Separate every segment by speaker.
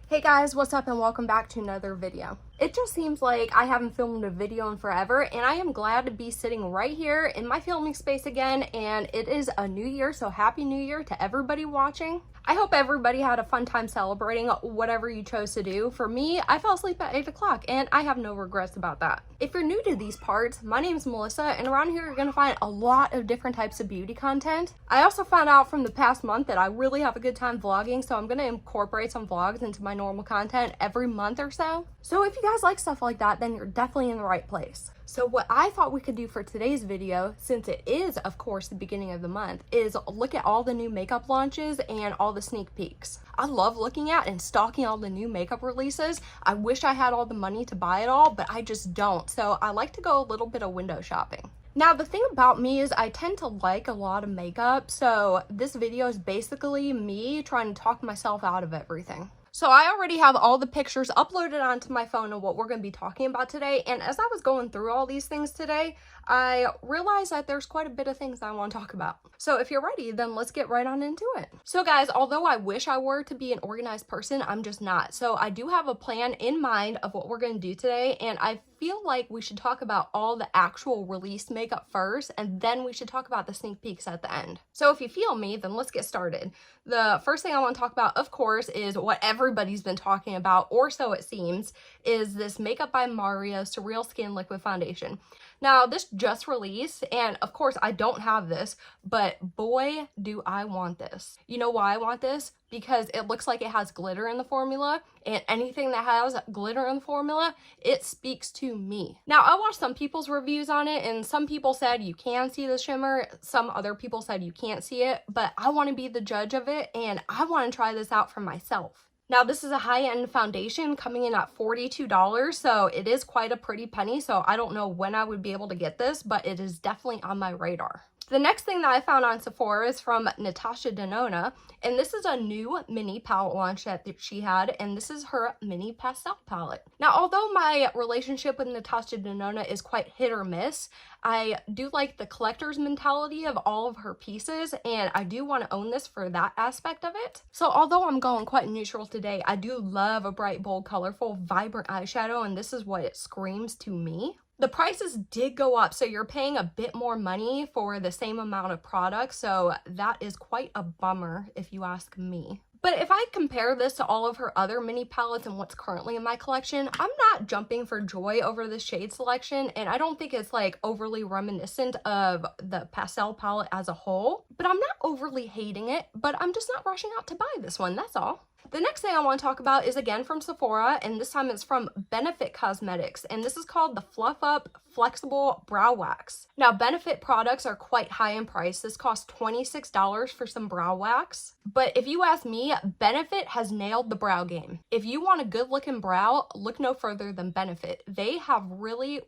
Speaker 1: Hey guys, what's up and welcome back to another video. It just seems like I haven't filmed a video in forever, and I am glad to be sitting right here in my filming space again, and it is a new year, so happy new year to everybody watching. I hope everybody had a fun time celebrating whatever you chose to do. For me, I fell asleep at 8 o'clock and I have no regrets about that. If you're new to these parts, my name is Melissa, and around here you're going to find a lot of different types of beauty content. I also found out from the past month that I really have a good time vlogging, so I'm going to incorporate some vlogs into my normal content every month or so. So if you guys like stuff like that, then you're definitely in the right place. So what I thought we could do for today's video, since it is of course the beginning of the month, is look at all the new makeup launches and all the sneak peeks. I love looking at and stalking all the new makeup releases. I wish I had all the money to buy it all, but I just don't. So I like to go a little bit of window shopping. Now, the thing about me is I tend to like a lot of makeup, so this video is basically me trying to talk myself out of everything. So I already have all the pictures uploaded onto my phone of what we're going to be talking about today, and as I was going through all these things today, I realized that there's quite a bit of things that I want to talk about. So if you're ready, then let's get right on into it. So guys, although I wish I were to be an organized person, I'm just not. So I do have a plan in mind of what we're going to do today, and I feel like we should talk about all the actual released makeup first, and then we should talk about the sneak peeks at the end. So if you feel me, then let's get started. The first thing I want to talk about, of course, is what everybody's been talking about, or so it seems, is this Makeup by Mario Surreal Skin Liquid Foundation. Now, this just released, and of course, I don't have this, but boy, do I want this. You know why I want this? Because it looks like it has glitter in the formula, and anything that has glitter in the formula, it speaks to me. Now, I watched some people's reviews on it, and some people said you can see the shimmer, some other people said you can't see it, but I want to be the judge of it, and I want to try this out for myself. Now, this is a high-end foundation coming in at $42, so it is quite a pretty penny, so I don't know when I would be able to get this, but it is definitely on my radar. The next thing that I found on Sephora is from Natasha Denona, and this is a new mini palette launch that she had, and this is her mini pastel palette. Now, although my relationship with Natasha Denona is quite hit or miss, I do like the collector's mentality of all of her pieces, and I do want to own this for that aspect of it. So although I'm going quite neutral today, I do love a bright, bold, colorful, vibrant eyeshadow, and this is what it screams to me. The prices did go up, so you're paying a bit more money for the same amount of product, so that is quite a bummer if you ask me. But if I compare this to all of her other mini palettes and what's currently in my collection, I'm not jumping for joy over the shade selection, and I don't think it's like overly reminiscent of the pastel palette as a whole. But I'm not overly hating it, but I'm just not rushing out to buy this one, that's all. The next thing I want to talk about is again from Sephora, and this time it's from Benefit Cosmetics, and this is called the Fluff Up Flexible Brow Wax. Now, Benefit products are quite high in price. This costs $26 for some brow wax, but if you ask me, Benefit has nailed the brow game. If you want a good looking brow, look no further than Benefit. They have really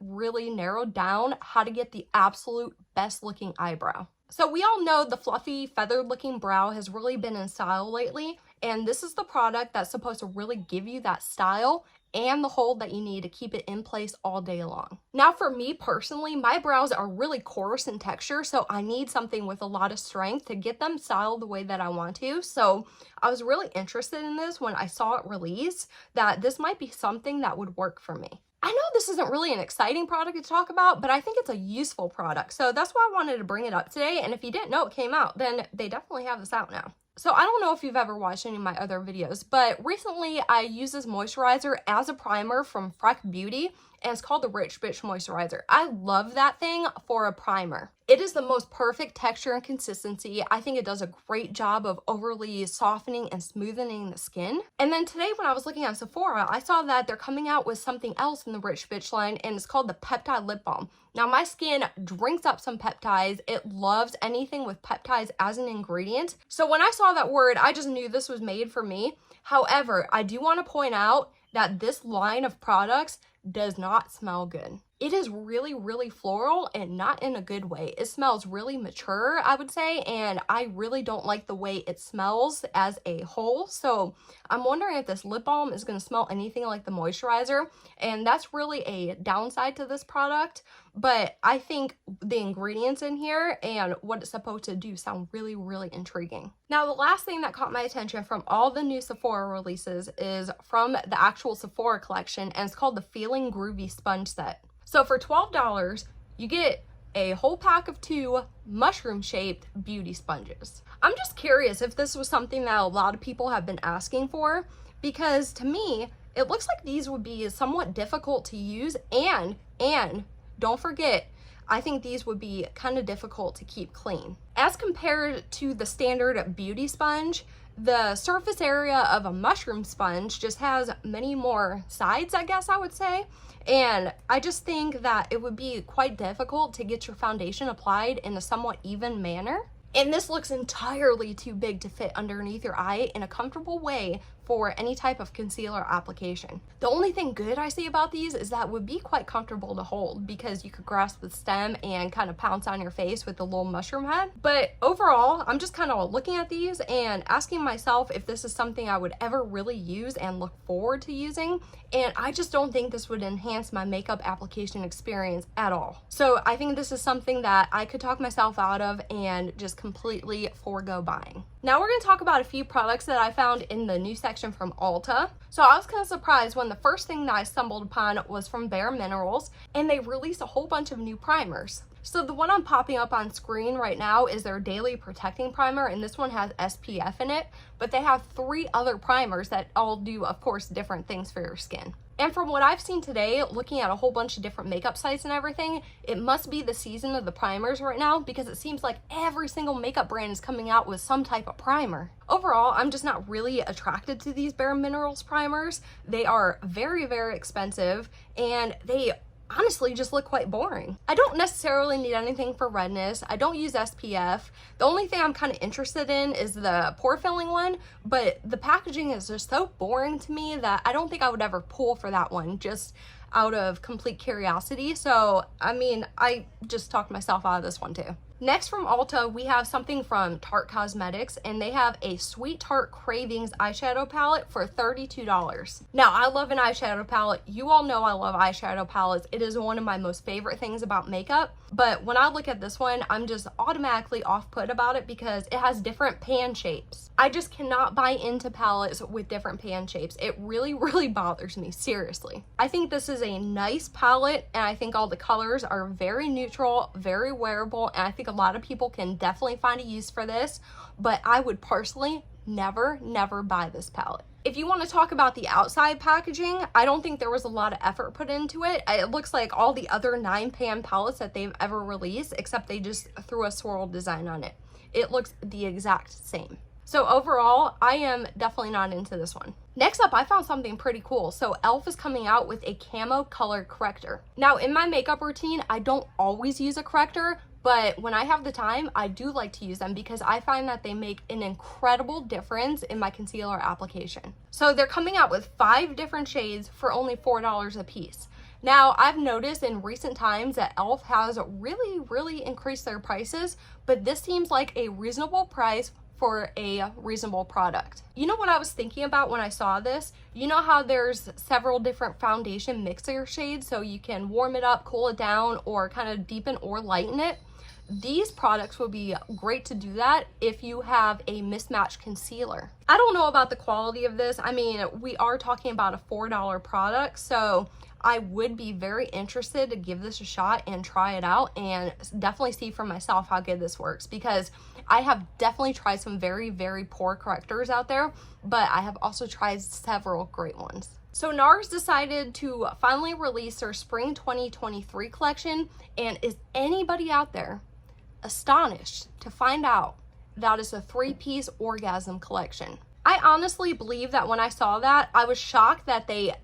Speaker 1: narrowed down how to get the absolute best looking eyebrow. So we all know the fluffy, feathered looking brow has really been in style lately, and this is the product that's supposed to really give you that style and the hold that you need to keep it in place all day long. Now, for me personally, my brows are really coarse in texture, so I need something with a lot of strength to get them styled the way that I want to. So I was really interested in this when I saw it release, that this might be something that would work for me. I know this isn't really an exciting product to talk about, but I think it's a useful product, so that's why I wanted to bring it up today. And if you didn't know it came out, then they definitely have this out now. So I don't know if you've ever watched any of my other videos, but recently I used this moisturizer as a primer from Freck Beauty, and it's called the Rich Bitch Moisturizer. I love that thing for a primer. It is the most perfect texture and consistency. I think it does a great job of overly softening and smoothing the skin. And then today when I was looking at Sephora, I saw that they're coming out with something else in the Rich Bitch line, and it's called the Peptide Lip Balm. Now, my skin drinks up some peptides. It loves anything with peptides as an ingredient. So when I saw that word, I just knew this was made for me. However, I do want to point out that this line of products does not smell good. It is really, really floral and not in a good way. It smells really mature, I would say, and I really don't like the way it smells as a whole. So I'm wondering if this lip balm is going to smell anything like the moisturizer, and that's really a downside to this product. But I think the ingredients in here and what it's supposed to do sound really, really intriguing. Now, the last thing that caught my attention from all the new Sephora releases is from the actual Sephora collection, and it's called the Feeling Groovy Sponge Set. So for $12, you get a whole pack of 2 mushroom-shaped beauty sponges. I'm just curious if this was something that a lot of people have been asking for, because to me, it looks like these would be somewhat difficult to use, and don't forget, I think these would be kind of difficult to keep clean. As compared to the standard beauty sponge, the surface area of a mushroom sponge just has many more sides, I guess I would say. And I just think that it would be quite difficult to get your foundation applied in a somewhat even manner. And this looks entirely too big to fit underneath your eye in a comfortable way for any type of concealer application. The only thing good I see about these is that it would be quite comfortable to hold because you could grasp the stem and kind of pounce on your face with the little mushroom head. But overall, I'm just kind of looking at these and asking myself if this is something I would ever really use and look forward to using. And I just don't think this would enhance my makeup application experience at all. So I think this is something that I could talk myself out of and just completely forego buying. Now we're going to talk about a few products that I found in the new section from Ulta. So I was kind of surprised when the first thing that I stumbled upon was from Bare Minerals, and they released a whole bunch of new primers. So the one I'm popping up on screen right now is their Daily Protecting Primer, and this one has SPF in it, but they have 3 other primers that all do, of course, different things for your skin. And from what I've seen today, looking at a whole bunch of different makeup sites and everything, it must be the season of the primers right now because it seems like every single makeup brand is coming out with some type of primer. Overall, I'm just not really attracted to these Bare Minerals primers. They are very, very expensive, and they honestly just look quite boring. I don't necessarily need anything for redness. I don't use SPF. The only thing I'm kind of interested in is the pore filling one, but the packaging is just so boring to me that I don't think I would ever pull for that one just out of complete curiosity. So, I mean, I just talked myself out of this one too. Next from Ulta, we have something from Tarte Cosmetics, and they have a Sweet Tarte Cravings eyeshadow palette for $32. Now, I love an eyeshadow palette. You all know I love eyeshadow palettes. It is one of my most favorite things about makeup, but when I look at this one, I'm just automatically off-put about it because it has different pan shapes. I just cannot buy into palettes with different pan shapes. It really, really bothers me, seriously. I think this is a nice palette, and I think all the colors are very neutral, very wearable, and I think a lot of people can definitely find a use for this, but I would personally never buy this palette. If you want to talk about the outside packaging, I don't think there was a lot of effort put into it. It looks like all the other 9-pan palettes that they've ever released, except they just threw a swirl design on it. It looks the exact same. So overall, I am definitely not into this one. Next up, I found something pretty cool. So e.l.f. is coming out with a camo color corrector. Now, in my makeup routine, I don't always use a corrector, but when I have the time, I do like to use them because I find that they make an incredible difference in my concealer application. So they're coming out with 5 different shades for only $4 a piece. Now, I've noticed in recent times that e.l.f. has really increased their prices, but this seems like a reasonable price for a reasonable product. You know what I was thinking about when I saw this? You know how there's several different foundation mixer shades, so you can warm it up, cool it down, or kind of deepen or lighten it? These products would be great to do that if you have a mismatched concealer. I don't know about the quality of this. I mean, we are talking about a $4 product, so I would be very interested to give this a shot and try it out and definitely see for myself how good this works, because I have definitely tried some very poor correctors out there, but I have also tried several great ones. So NARS decided to finally release their Spring 2023 collection, and is anybody out there astonished to find out that is a 3-piece orgasm collection? I honestly believe that when I saw that, I was shocked that they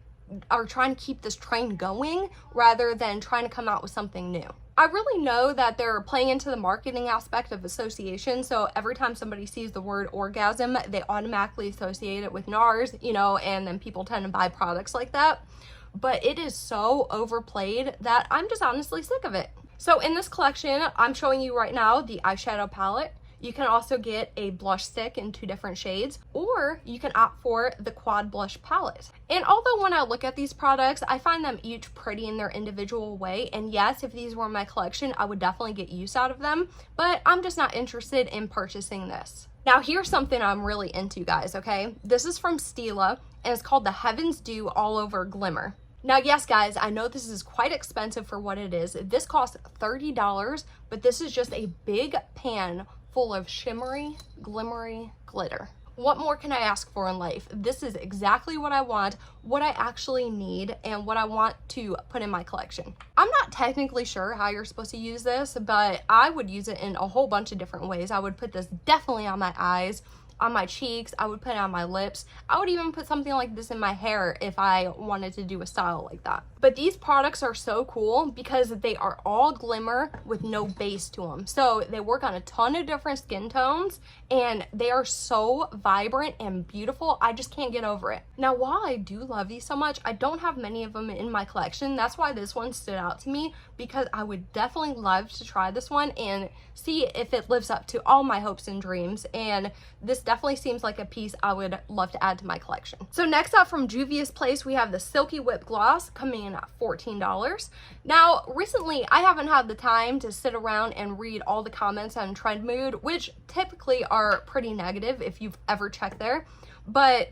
Speaker 1: are trying to keep this train going rather than trying to come out with something new. I really know that they're playing into the marketing aspect of association, so every time somebody sees the word orgasm, they automatically associate it with NARS, you know, and then people tend to buy products like that. but it is so overplayed that I'm just honestly sick of it. So in this collection, I'm showing you right now the eyeshadow palette. You can also get a blush stick in 2 different shades, or you can opt for the quad blush palette. And although when I look at these products, I find them each pretty in their individual way, and yes, if these were in my collection, I would definitely get use out of them, but I'm just not interested in purchasing this. Now here's something I'm really into, guys, okay? This is from Stila, and it's called the Heaven's Dew All Over Glimmer. Now, yes, guys, I know this is quite expensive for what it is. This costs $30, but this is just a big pan full of shimmery, glimmery glitter. What more can I ask for in life? This is exactly what I want, what I actually need, and what I want to put in my collection. I'm not technically sure how you're supposed to use this, but I would use it in a whole bunch of different ways. I would put this definitely on my eyes, on my cheeks, I would put it on my lips. I would even put something like this in my hair if I wanted to do a style like that. But these products are so cool because they are all glimmer with no base to them. So they work on a ton of different skin tones and they are so vibrant and beautiful. I just can't get over it. Now, while I do love these so much, I don't have many of them in my collection. That's why this one stood out to me, because I would definitely love to try this one and see if it lives up to all my hopes and dreams. And this definitely seems like a piece I would love to add to my collection. So next up from Juvia's Place, we have the Silky Whip Gloss coming in at $14. Now, recently I haven't had the time to sit around and read all the comments on Trend Mood, which typically are pretty negative if you've ever checked there, but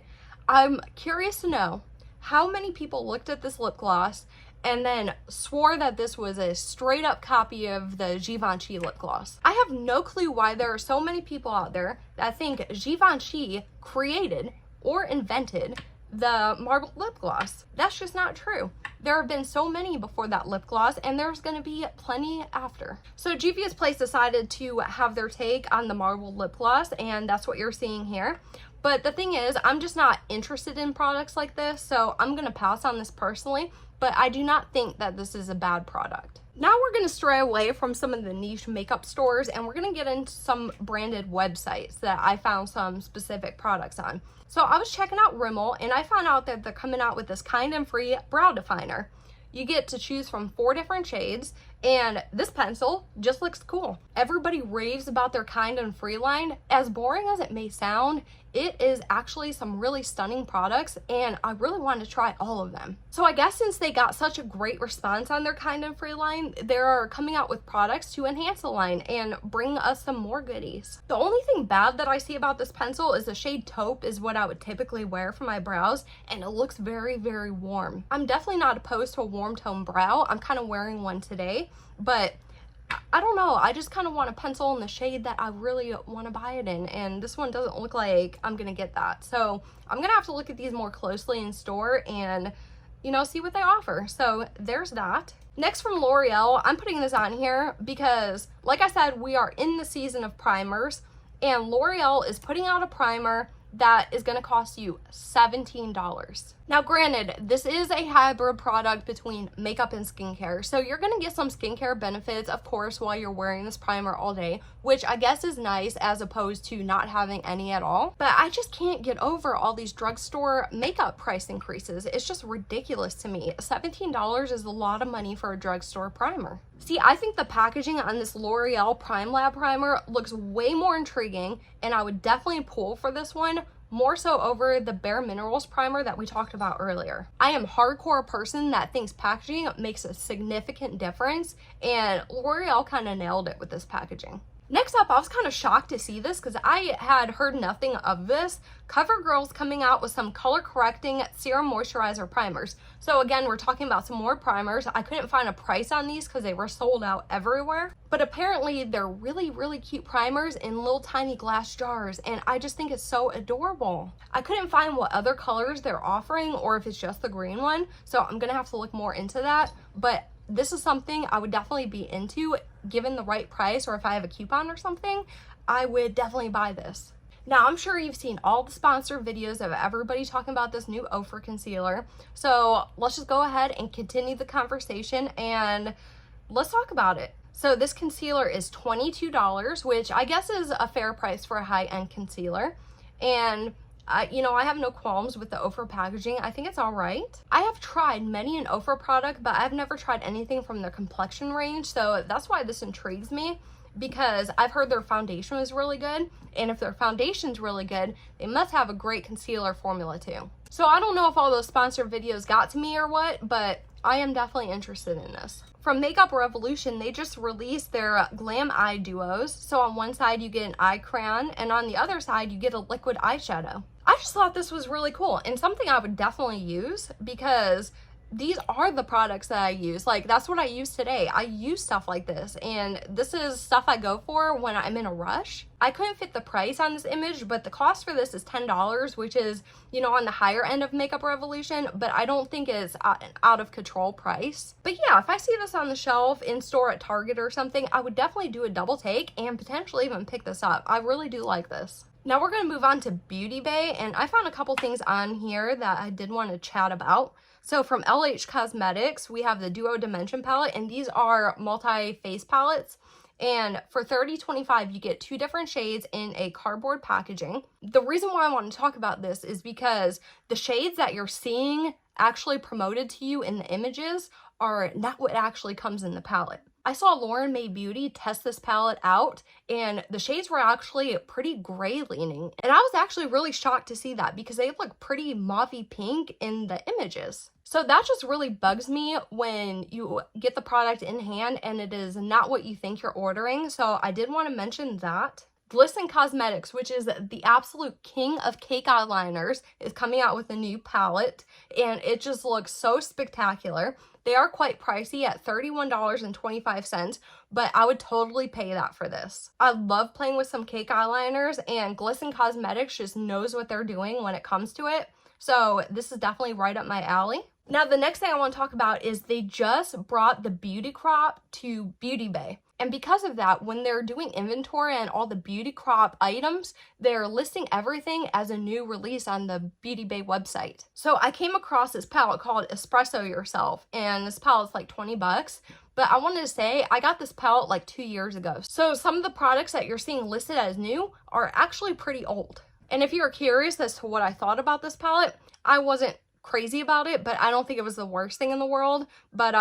Speaker 1: I'm curious to know how many people looked at this lip gloss and then swore that this was a straight up copy of the Givenchy lip gloss. I have no clue why there are so many people out there that think Givenchy created or invented the marble lip gloss. That's just not true. There have been so many before that lip gloss, and there's gonna be plenty after. So Juvia's Place decided to have their take on the marble lip gloss, and that's what you're seeing here. But the thing is, I'm just not interested in products like this, so I'm gonna pass on this personally, but I do not think that this is a bad product. Now we're gonna stray away from some of the niche makeup stores, and we're gonna get into some branded websites that I found some specific products on. So I was checking out Rimmel, and I found out that they're coming out with this Kind and Free brow definer. You get to choose from 4 different shades, and this pencil just looks cool. Everybody raves about their Kind and Free line. As boring as it may sound, it is actually some really stunning products, and I really want to try all of them. So I guess since they got such a great response on their Kind and Free line, they're coming out with products to enhance the line and bring us some more goodies. The only thing bad that I see about this pencil is the shade Taupe is what I would typically wear for my brows, and it looks very, very warm. I'm definitely not opposed to a warm tone brow. I'm kind of wearing one today, but I don't know, I just kind of want a pencil in the shade that I really want to buy it in, and this one doesn't look like I'm gonna get that. So I'm gonna have to look at these more closely in store and, you know, see what they offer. So there's that. Next from L'Oreal, I'm putting this on here because, like I said, we are in the season of primers, and L'Oreal is putting out a primer that is going to cost you $17. Now, granted, this is a hybrid product between makeup and skincare, so you're going to get some skincare benefits, of course, while you're wearing this primer all day, which I guess is nice as opposed to not having any at all. But I just can't get over all these drugstore makeup price increases. It's just ridiculous to me. $17 is a lot of money for a drugstore primer. See, I think the packaging on this L'Oreal Prime Lab primer looks way more intriguing, and I would definitely pull for this one more so over the Bare Minerals primer that we talked about earlier. I am hardcore person that thinks packaging makes a significant difference, and L'Oreal kind of nailed it with this packaging. Next up, I was kind of shocked to see this because I had heard nothing of this. CoverGirl's coming out with some color correcting serum moisturizer primers. So again, we're talking about some more primers. I couldn't find a price on these because they were sold out everywhere. But apparently they're really, really cute primers in little tiny glass jars, and I just think it's so adorable. I couldn't find what other colors they're offering or if it's just the green one, so I'm gonna have to look more into that. But this is something I would definitely be into given the right price, or if I have a coupon or something, I would definitely buy this. Now, I'm sure you've seen all the sponsored videos of everybody talking about this new Ofra concealer. So let's just go ahead and continue the conversation and let's talk about it. So this concealer is $22, which I guess is a fair price for a high-end concealer. And You know, I have no qualms with the Ofra packaging. I think it's all right. I have tried many an Ofra product, but I've never tried anything from their complexion range, so that's why this intrigues me, because I've heard their foundation was really good, and if their foundation's really good, they must have a great concealer formula too. So I don't know if all those sponsored videos got to me or what, but I am definitely interested in this. From Makeup Revolution, they just released their Glam Eye Duos. So on one side you get an eye crayon, and on the other side you get a liquid eyeshadow. I just thought this was really cool and something I would definitely use, because these are the products that I use. Like, that's what I use today. I use stuff like this, and this is stuff I go for when I'm in a rush. I couldn't fit the price on this image, but the cost for this is $10, which is, you know, on the higher end of Makeup Revolution, but I don't think it's an out of control price. But yeah, if I see this on the shelf in store at Target or something, I would definitely do a double take and potentially even pick this up. I really do like this. Now we're going to move on to Beauty Bay, and I found a couple things on here that I did want to chat about. So from LH Cosmetics, we have the Duo Dimension palette, and these are multi-face palettes. And for $30.25, you get 2 different shades in a cardboard packaging. The reason why I want to talk about this is because the shades that you're seeing actually promoted to you in the images are not what actually comes in the palette. I saw Lauren May Beauty test this palette out, and the shades were actually pretty gray leaning. And I was actually really shocked to see that, because they look pretty mauvey pink in the images. So that just really bugs me when you get the product in hand and it is not what you think you're ordering. So I did want to mention that. Glisten Cosmetics, which is the absolute king of cake eyeliners, is coming out with a new palette, and it just looks so spectacular. They are quite pricey at $31.25, but I would totally pay that for this. I love playing with some cake eyeliners, and Glisten Cosmetics just knows what they're doing when it comes to it. So this is definitely right up my alley. Now, the next thing I want to talk about is they just brought the Beauty Crop to Beauty Bay. And because of that, when they're doing inventory on all the Beauty Crop items, they're listing everything as a new release on the Beauty Bay website. So I came across this palette called Espresso Yourself, and this palette's like 20 bucks. But I wanted to say, I got this palette like 2 years ago. So some of the products that you're seeing listed as new are actually pretty old. And if you're curious as to what I thought about this palette, I wasn't crazy about it, but I don't think it was the worst thing in the world. But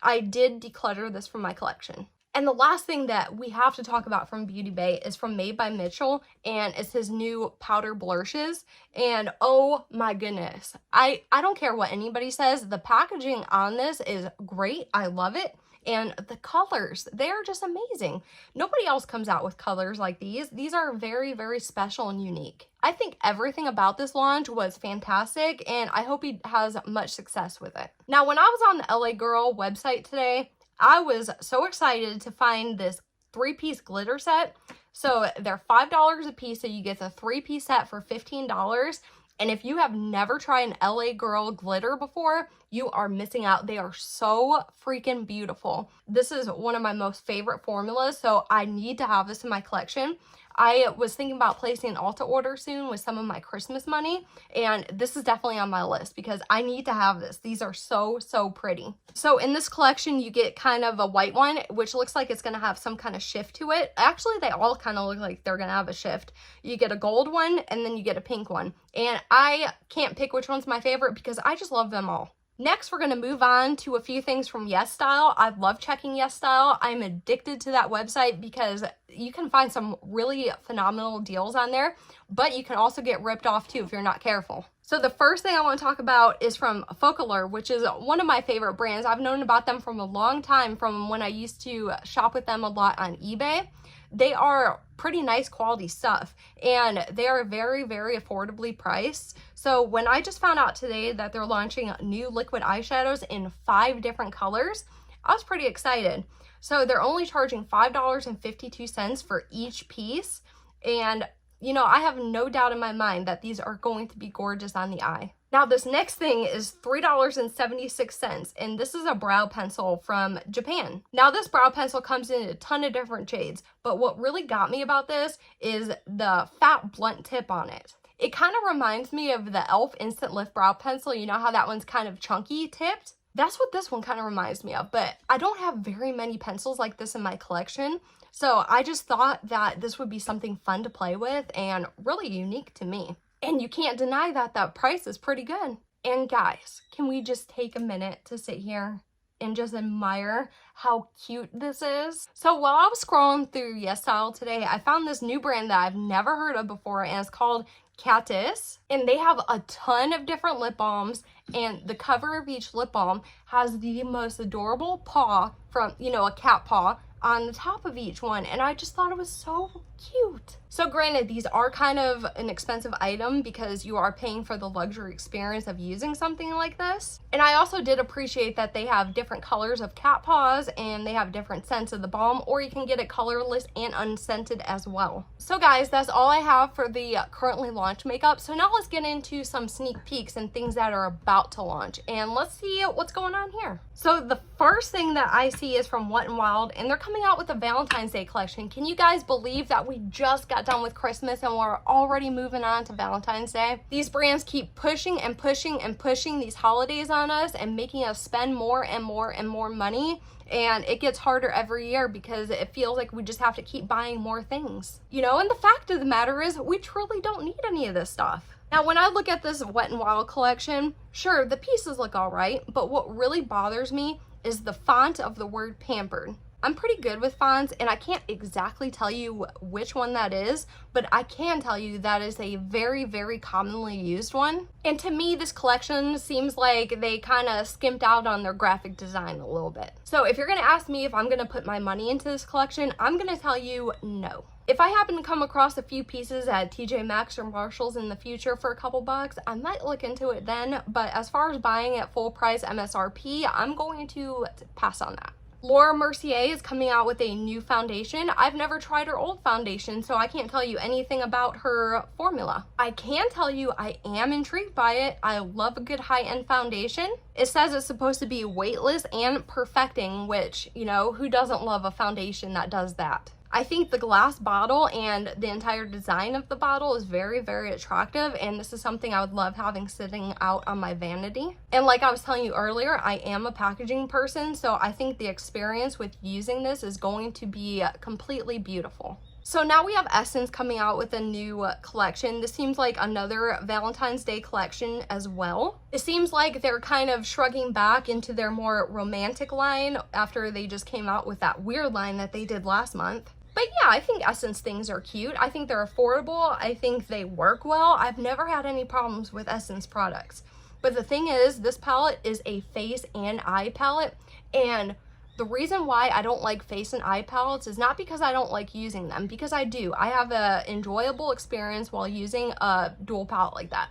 Speaker 1: I did declutter this from my collection. And the last thing that we have to talk about from Beauty Bay is from Made by Mitchell, and it's his new powder blushes. And oh my goodness, I don't care what anybody says, the packaging on this is great. I love it. And the colors, they're just amazing. Nobody else comes out with colors like these. These are very, very special and unique. I think everything about this launch was fantastic, and I hope he has much success with it. Now, when I was on the LA Girl website today, I was so excited to find this 3-piece glitter set. So they're $5 a piece, so you get the 3-piece set for $15. And if you have never tried an LA Girl glitter before, you are missing out. They are so freaking beautiful. This is one of my most favorite formulas, so I need to have this in my collection. I was thinking about placing an Ulta order soon with some of my Christmas money, and this is definitely on my list because I need to have this. These are so, so pretty. So in this collection, you get kind of a white one, which looks like it's going to have some kind of shift to it. Actually, they all kind of look like they're going to have a shift. You get a gold one, and then you get a pink one. And I can't pick which one's my favorite because I just love them all. Next, we're going to move on to a few things from YesStyle. I love checking YesStyle. I'm addicted to that website because you can find some really phenomenal deals on there, but you can also get ripped off too if you're not careful. So the first thing I want to talk about is from Focalure, which is one of my favorite brands. I've known about them from a long time, from when I used to shop with them a lot on eBay. They are pretty nice quality stuff, and they are very, very affordably priced. So when I just found out today that they're launching new liquid eyeshadows in 5 different colors, I was pretty excited. So they're only charging $5.52 for each piece. And you know, I have no doubt in my mind that these are going to be gorgeous on the eye. Now, this next thing is $3.76, and this is a brow pencil from Japan. Now, this brow pencil comes in a ton of different shades, but what really got me about this is the fat blunt tip on it. It kind of reminds me of the e.l.f. Instant Lift Brow Pencil. You know how that one's kind of chunky tipped? That's what this one kind of reminds me of, but I don't have very many pencils like this in my collection. So I just thought that this would be something fun to play with and really unique to me. And you can't deny that that price is pretty good. And guys, can we just take a minute to sit here and just admire how cute this is? So while I was scrolling through YesStyle today, I found this new brand that I've never heard of before, and it's called Cactus, and they have a ton of different lip balms, and the cover of each lip balm has the most adorable paw from, you know, a cat paw on the top of each one, and I just thought it was so cute. So granted, these are kind of an expensive item because you are paying for the luxury experience of using something like this. And I also did appreciate that they have different colors of cat paws and they have different scents of the balm, or you can get it colorless and unscented as well. So guys, that's all I have for the currently launched makeup. So now let's get into some sneak peeks and things that are about to launch, and let's see what's going on here. So the first thing that I see is from Wet n Wild, and they're coming out with a Valentine's Day collection. Can you guys believe that we just got done with Christmas and we're already moving on to Valentine's Day? These brands keep pushing and pushing and pushing these holidays on us and making us spend more and more and more money. And it gets harder every year because it feels like we just have to keep buying more things. You know, and the fact of the matter is we truly don't need any of this stuff. Now, when I look at this Wet n Wild collection, sure, the pieces look all right, but what really bothers me is the font of the word pampered. I'm pretty good with fonts, and I can't exactly tell you which one that is, but I can tell you that is a very, very commonly used one. And to me, this collection seems like they kind of skimped out on their graphic design a little bit. So if you're going to ask me if I'm going to put my money into this collection, I'm going to tell you no. If I happen to come across a few pieces at TJ Maxx or Marshall's in the future for a couple bucks, I might look into it then, but as far as buying at full price MSRP, I'm going to pass on that. Laura Mercier is coming out with a new foundation. I've never tried her old foundation, so I can't tell you anything about her formula. I can tell you I am intrigued by it. I love a good high-end foundation. It says it's supposed to be weightless and perfecting, which, you know, who doesn't love a foundation that does that? I think the glass bottle and the entire design of the bottle is very, very attractive, and this is something I would love having sitting out on my vanity. And like I was telling you earlier, I am a packaging person, so I think the experience with using this is going to be completely beautiful. So now we have Essence coming out with a new collection. This seems like another Valentine's Day collection as well. It seems like they're kind of shrugging back into their more romantic line after they just came out with that weird line that they did last month. But yeah, I think Essence things are cute. I think they're affordable. I think they work well. I've never had any problems with Essence products. But the thing is, this palette is a face and eye palette, and the reason why I don't like face and eye palettes is not because I don't like using them, because I do. I have an enjoyable experience while using a dual palette like that.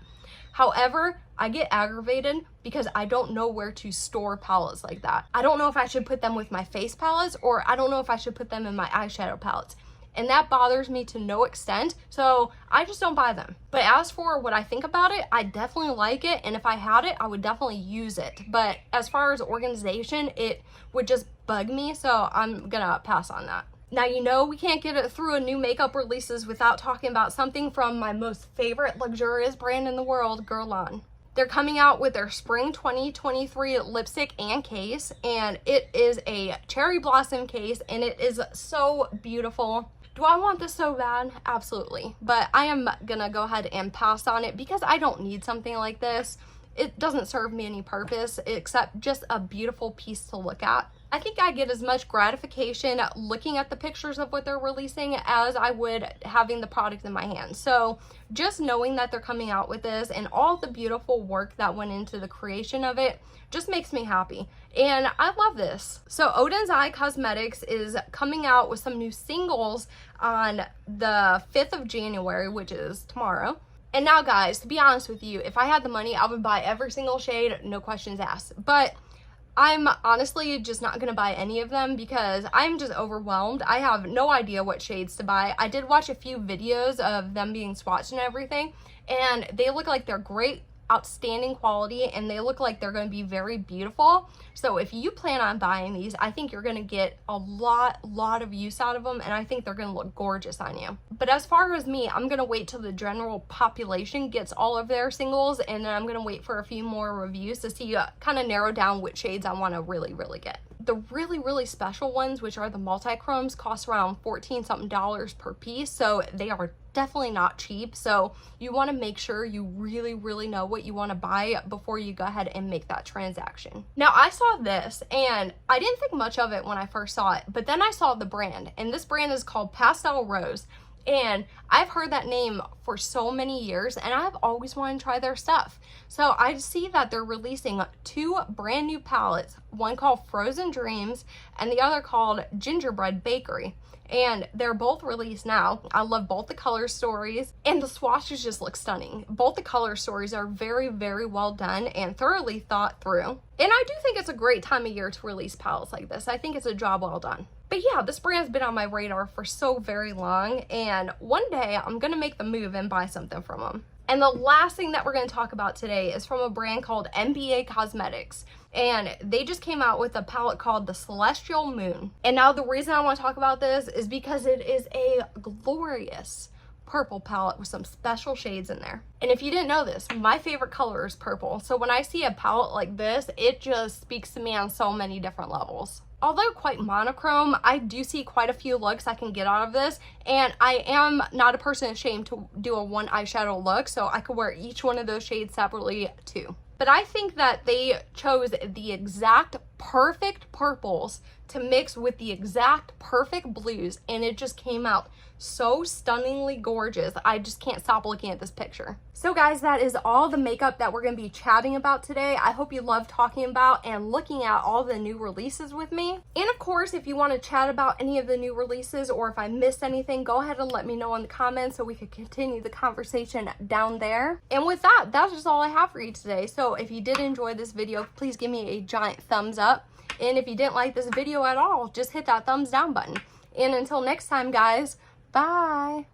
Speaker 1: However, I get aggravated because I don't know where to store palettes like that. I don't know if I should put them with my face palettes, or I don't know if I should put them in my eyeshadow palettes. And that bothers me to no extent, so I just don't buy them. But as for what I think about it, I definitely like it, and if I had it, I would definitely use it. But as far as organization, it would just bug me, so I'm gonna pass on that. Now, you know we can't get it through a new makeup releases without talking about something from my most favorite luxurious brand in the world, Guerlain. They're coming out with their Spring 2023 lipstick and case, and it is a cherry blossom case, and it is so beautiful. Do I want this so bad? Absolutely. But I am gonna go ahead and pass on it because I don't need something like this. It doesn't serve me any purpose except just a beautiful piece to look at. I think I get as much gratification looking at the pictures of what they're releasing as I would having the product in my hands. So just knowing that they're coming out with this and all the beautiful work that went into the creation of it just makes me happy. And I love this. So Odin's Eye Cosmetics is coming out with some new singles on the 5th of January, which is tomorrow. And now guys, to be honest with you, if I had the money, I would buy every single shade, no questions asked. But I'm honestly just not gonna buy any of them because I'm just overwhelmed. I have no idea what shades to buy. I did watch a few videos of them being swatched and everything, and they look like they're great, outstanding quality, and they look like they're going to be very beautiful. So if you plan on buying these, I think you're going to get a lot of use out of them, and I think they're going to look gorgeous on you. But as far as me, I'm going to wait till the general population gets all of their singles, and then I'm going to wait for a few more reviews to see kind of narrow down which shades I want to really get. The really special ones, which are the multi-chromes, cost around $14 something per piece, so they are definitely not cheap. So you want to make sure you really know what you want to buy before you go ahead and make that transaction. Now, I saw this and I didn't think much of it when I first saw it, but then I saw the brand, and this brand is called Pastel Rose. And I've heard that name for so many years, and I've always wanted to try their stuff. So I see that they're releasing 2 brand new palettes, one called Frozen Dreams and the other called Gingerbread Bakery. And they're both released now. I love both the color stories, and the swatches just look stunning. Both the color stories are very well done and thoroughly thought through. And I do think it's a great time of year to release palettes like this. I think it's a job well done. But yeah, this brand's been on my radar for so very long, and one day I'm gonna make the move and buy something from them. And the last thing that we're going to talk about today is from a brand called NBA Cosmetics. And they just came out with a palette called the Celestial Moon. And now the reason I want to talk about this is because it is a glorious purple palette with some special shades in there. And if you didn't know this, my favorite color is purple. So when I see a palette like this, it just speaks to me on so many different levels. Although quite monochrome, I do see quite a few looks I can get out of this, and I am not a person ashamed to do a one eyeshadow look, so I could wear each one of those shades separately too. But I think that they chose the exact perfect purples to mix with the exact perfect blues, and it just came out so stunningly gorgeous. I just can't stop looking at this picture. So guys, that is all the makeup that we're going to be chatting about today. I hope you love talking about and looking at all the new releases with me. And of course, if you want to chat about any of the new releases, or if I missed anything, go ahead and let me know in the comments so we can continue the conversation down there. And with that, that's just all I have for you today. So if you did enjoy this video, please give me a giant thumbs up. And if you didn't like this video at all, just hit that thumbs down button. And until next time, guys, bye.